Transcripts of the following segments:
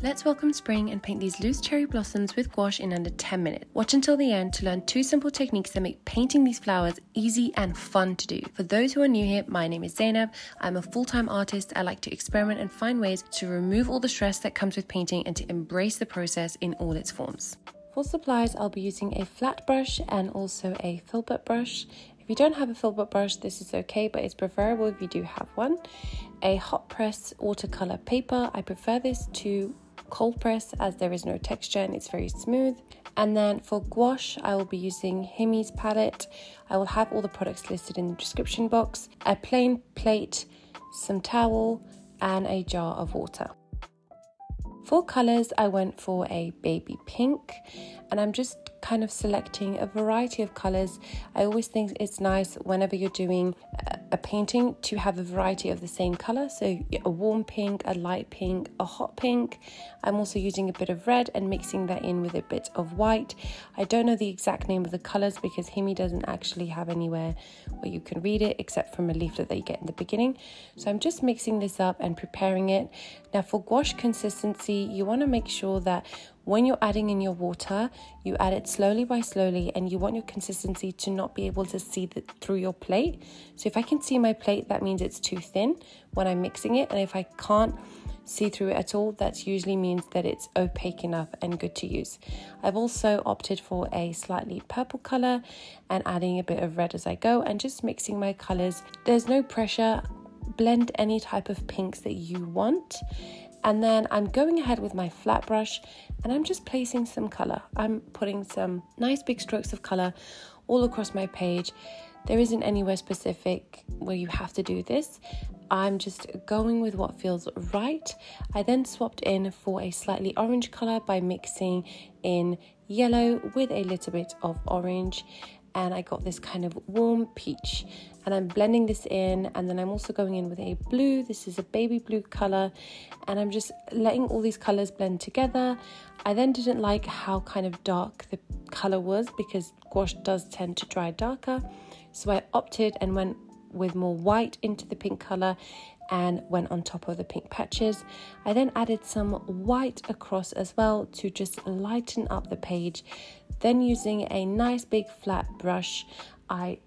Let's welcome spring and paint these loose cherry blossoms with gouache in under 10 minutes. Watch until the end to learn 2 simple techniques that make painting these flowers easy and fun to do. For those who are new here, my name is Zaynab. I'm a full-time artist. I like to experiment and find ways to remove all the stress that comes with painting and to embrace the process in all its forms. For supplies, I'll be using a flat brush and also a filbert brush. If you don't have a filbert brush, this is okay, but it's preferable if you do have one. A hot press watercolor paper. I prefer this to cold press as there is no texture and it's very smooth. And then for gouache, I will be using Himi's palette. I will have all the products listed in the description box. A plain plate, some towel, and a jar of water. For colours, I went for a baby pink, and I'm just kind of selecting a variety of colours. I always think it's nice whenever you're doing a painting to have a variety of the same colour. So a warm pink, a light pink, a hot pink. I'm also using a bit of red and mixing that in with a bit of white. I don't know the exact name of the colours because Himi doesn't actually have anywhere where you can read it except from a leaflet that you get in the beginning. So I'm just mixing this up and preparing it. Now for gouache consistency, you want to make sure that when you're adding in your water, you add it slowly by slowly, and you want your consistency to not be able to see through your plate. So if I can see my plate, that means it's too thin when I'm mixing it. And if I can't see through it at all, that usually means that it's opaque enough and good to use. I've also opted for a slightly purple color and adding a bit of red as I go and just mixing my colors. There's no pressure. Blend any type of pinks that you want. And then I'm going ahead with my flat brush and I'm just placing some color. I'm putting some nice big strokes of color all across my page. There isn't anywhere specific where you have to do this. I'm just going with what feels right. I then swapped in for a slightly orange color by mixing in yellow with a little bit of orange. And I got this kind of warm peach, and I'm blending this in, and then I'm also going in with a blue. This is a baby blue color, and I'm just letting all these colors blend together. I then didn't like how kind of dark the color was because gouache does tend to dry darker, so I opted and went with more white into the pink color and went on top of the pink patches. I then added some white across as well to just lighten up the page. Then using a nice big flat brush, I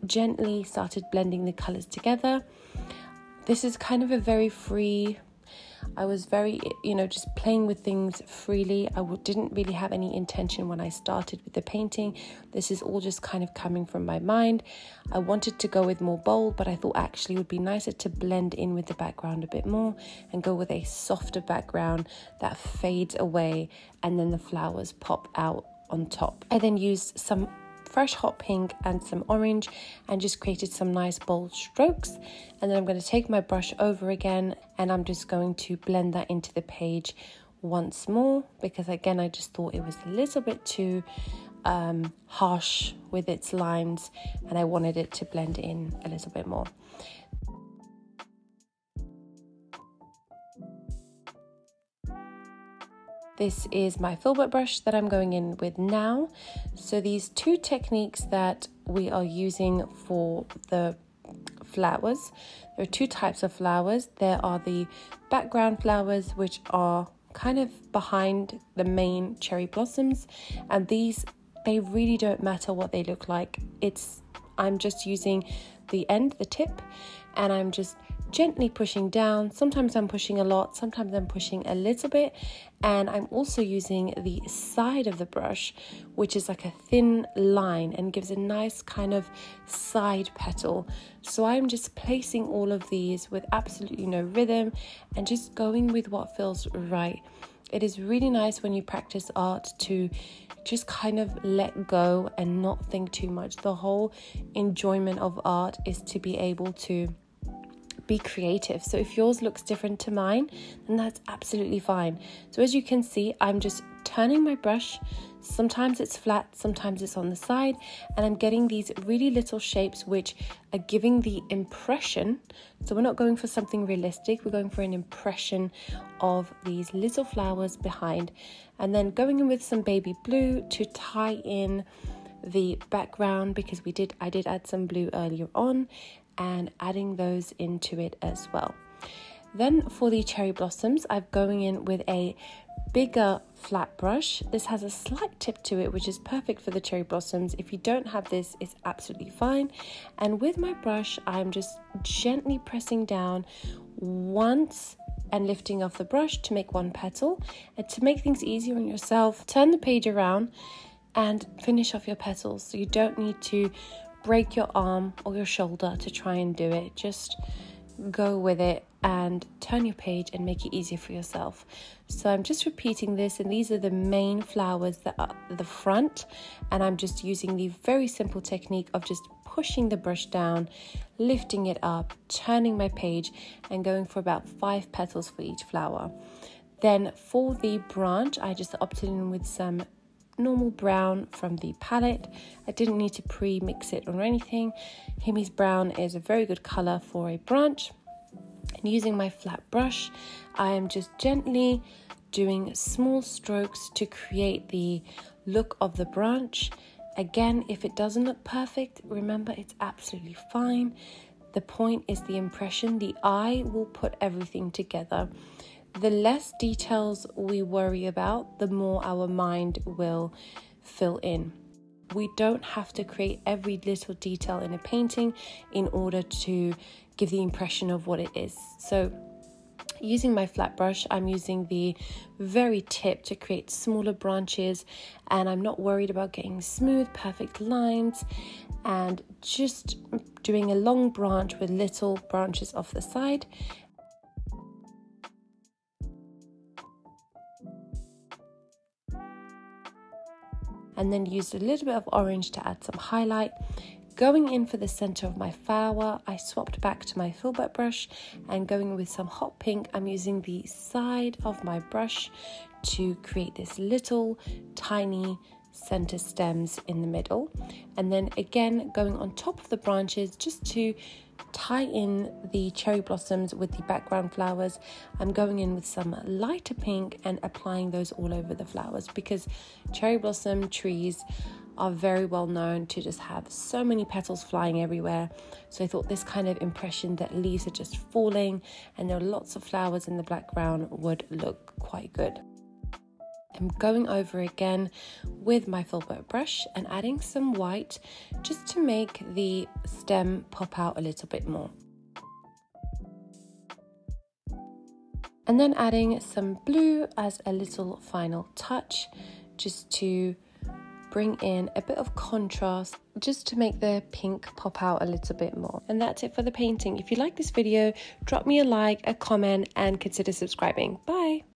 gently started blending the colors together. This is kind of a very free, I was very, just playing with things freely. I didn't really have any intention when I started with the painting. This is all just kind of coming from my mind. I wanted to go with more bold, but I thought actually it would be nicer to blend in with the background a bit more and go with a softer background that fades away and then the flowers pop out on top. I then used some fresh hot pink and some orange and just created some nice bold strokes, and then I'm going to take my brush over again and I'm just going to blend that into the page once more because again I just thought it was a little bit too harsh with its lines and I wanted it to blend in a little bit more. This is my filbert brush that I'm going in with now. So these 2 techniques that we are using for the flowers, there are 2 types of flowers. There are the background flowers, which are kind of behind the main cherry blossoms, and these, they really don't matter what they look like. I'm just using the end, the tip, and I'm just gently pushing down. Sometimes I'm pushing a lot, sometimes I'm pushing a little bit, and I'm also using the side of the brush, which is like a thin line and gives a nice kind of side petal. So I'm just placing all of these with absolutely no rhythm and just going with what feels right. It is really nice when you practice art to just kind of let go and not think too much. The whole enjoyment of art is to be able to be creative. So if yours looks different to mine, then that's absolutely fine. So as you can see, I'm just turning my brush. Sometimes it's flat, sometimes it's on the side, and I'm getting these really little shapes which are giving the impression. So we're not going for something realistic, we're going for an impression of these little flowers behind, and then going in with some baby blue to tie in the background because I did add some blue earlier on, and adding those into it as well. Then for the cherry blossoms, I'm going in with a bigger flat brush. This has a slight tip to it, which is perfect for the cherry blossoms. If you don't have this, it's absolutely fine. And with my brush, I'm just gently pressing down once and lifting off the brush to make one petal. And to make things easier on yourself, turn the page around and finish off your petals. So you don't need to break your arm or your shoulder to try and do it. Just go with it and turn your page and make it easier for yourself. So I'm just repeating this, and these are the main flowers that are at the front, and I'm just using the very simple technique of just pushing the brush down, lifting it up, turning my page, and going for about 5 petals for each flower. Then for the branch, I just opted in with some normal brown from the palette. I didn't need to pre-mix it or anything. Himmy's brown is a very good color for a branch. And using my flat brush, I am just gently doing small strokes to create the look of the branch. Again, if it doesn't look perfect, remember it's absolutely fine. The point is the impression. The eye will put everything together. The less details we worry about, the more our mind will fill in. We don't have to create every little detail in a painting in order to give the impression of what it is. So using my flat brush, I'm using the very tip to create smaller branches, and I'm not worried about getting smooth, perfect lines, and just doing a long branch with little branches off the side. And then used a little bit of orange to add some highlight. Going in for the center of my flower, I swapped back to my filbert brush, and going with some hot pink, I'm using the side of my brush to create this little tiny center stems in the middle. And then again, going on top of the branches just to tie in the cherry blossoms with the background flowers, I'm going in with some lighter pink and applying those all over the flowers, because cherry blossom trees are very well known to just have so many petals flying everywhere. So I thought this kind of impression that leaves are just falling and there are lots of flowers in the background would look quite good. I'm going over again with my filbert brush and adding some white just to make the stem pop out a little bit more. And then adding some blue as a little final touch, just to bring in a bit of contrast, just to make the pink pop out a little bit more. And that's it for the painting. If you like this video, drop me a like, a comment, and consider subscribing. Bye!